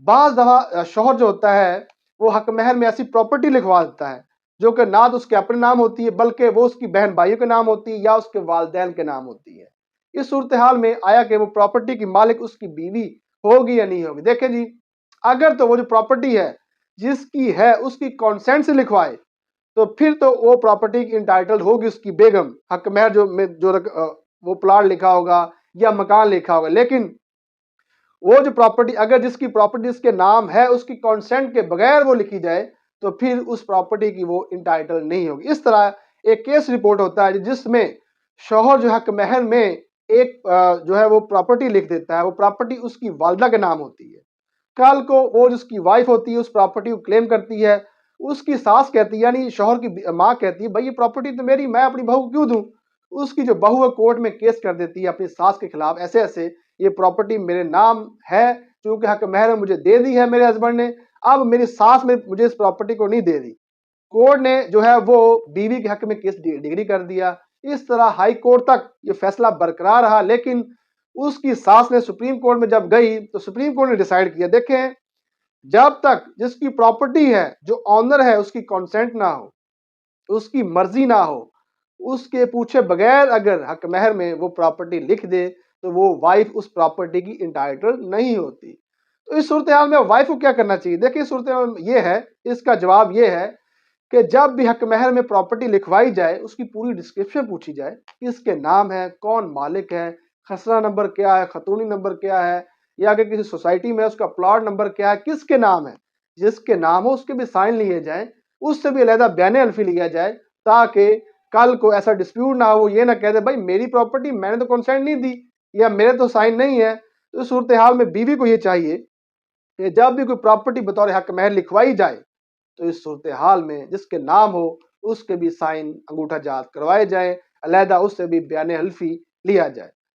بعض دفعہ شوہر جو ہوتا ہے وہ حق مہر میں ایسی پراپرٹی لکھوا دیتا ہے جو کہ نہ تو اس کے اپنے نام ہوتی ہے بلکہ وہ اس کی بہن بھائیوں کے نام ہوتی ہے یا اس کے والدین کے نام ہوتی ہے۔ اس صورتحال میں آیا کہ وہ پراپرٹی کی مالک اس کی بیوی ہوگی یا نہیں ہوگی؟ دیکھیں جی، اگر تو وہ جو پراپرٹی ہے جس کی ہے اس کی کانسینٹ سے لکھوائے تو پھر تو وہ پراپرٹی کی انٹائٹل ہوگی اس کی بیگم، حق مہر جو وہ پلاٹ لکھا ہوگا یا مکان لکھا ہوگا۔ لیکن وہ جو پراپرٹی اگر جس کی پراپرٹی اس کے نام ہے اس کی کانسینٹ کے بغیر وہ لکھی جائے تو پھر اس پراپرٹی کی وہ انٹائٹل نہیں ہوگی۔ اس طرح ایک کیس رپورٹ ہوتا ہے جس میں شوہر جو حق مہر میں ایک جو ہے وہ پراپرٹی لکھ دیتا ہے، وہ پراپرٹی اس کی والدہ کے نام ہوتی ہے۔ کل کو وہ جس کی وائف ہوتی ہے اس پراپرٹی کو کلیم کرتی ہے، اس کی ساس کہتی ہے یعنی شوہر کی ماں کہتی ہے بھائی یہ پراپرٹی تو میری، میں اپنی بہو کو کیوں دوں؟ اس کی جو بہو ہے کورٹ میں کیس کر دیتی ہے اپنی ساس کے خلاف، ایسے ایسے یہ پراپرٹی میرے نام ہے چونکہ حق مہر مجھے دے دی ہے میرے ہسبینڈ نے، اب میری ساس میں مجھے اس پراپرٹی کو نہیں دے دی۔ کورٹ نے جو ہے وہ بیوی کے حق میں کیس ڈگری کر دیا۔ اس طرح ہائی کورٹ تک یہ فیصلہ برقرار رہا، لیکن اس کی ساس نے سپریم کورٹ میں جب گئی تو سپریم کورٹ نے ڈیسائیڈ کیا دیکھیں جب تک جس کی پراپرٹی ہے جو آنر ہے اس کی کانسینٹ نہ ہو، اس کی مرضی نہ ہو، اس کے پوچھے بغیر اگر حق مہر میں وہ پراپرٹی لکھ دے تو وہ وائف اس پراپرٹی کی انٹائٹل نہیں ہوتی۔ تو اس صورتحال میں وائف کو کیا کرنا چاہیے؟ دیکھیں صورتحال یہ ہے، اس کا جواب یہ ہے کہ جب بھی حق مہر میں پراپرٹی لکھوائی جائے اس کی پوری ڈسکرپشن پوچھی جائے، کس کے نام ہے، کون مالک ہے، خسرہ نمبر کیا ہے، خاتونی نمبر کیا ہے، یا اگر کسی سوسائٹی میں اس کا پلاٹ نمبر کیا ہے، کس کے نام ہے، جس کے نام ہو اس کے بھی سائن لیے جائیں، اس سے بھی علیحدہ بیان الفی لیا جائے تاکہ کل کو ایسا ڈسپیوٹ نہ ہو، یہ نہ کہہ دے بھائی میری پراپرٹی میں نے تو کنسینٹ نہیں دی یا میرے تو سائن نہیں ہے۔ تو اس صورتحال میں بیوی کو یہ چاہیے کہ جب بھی کوئی پراپرٹی بطور حق مہر لکھوائی جائے تو اس صورتحال میں جس کے نام ہو اس کے بھی سائن انگوٹھا جات کروائے جائیں، علیحدہ اس سے بھی بیان حلفی لیا جائے۔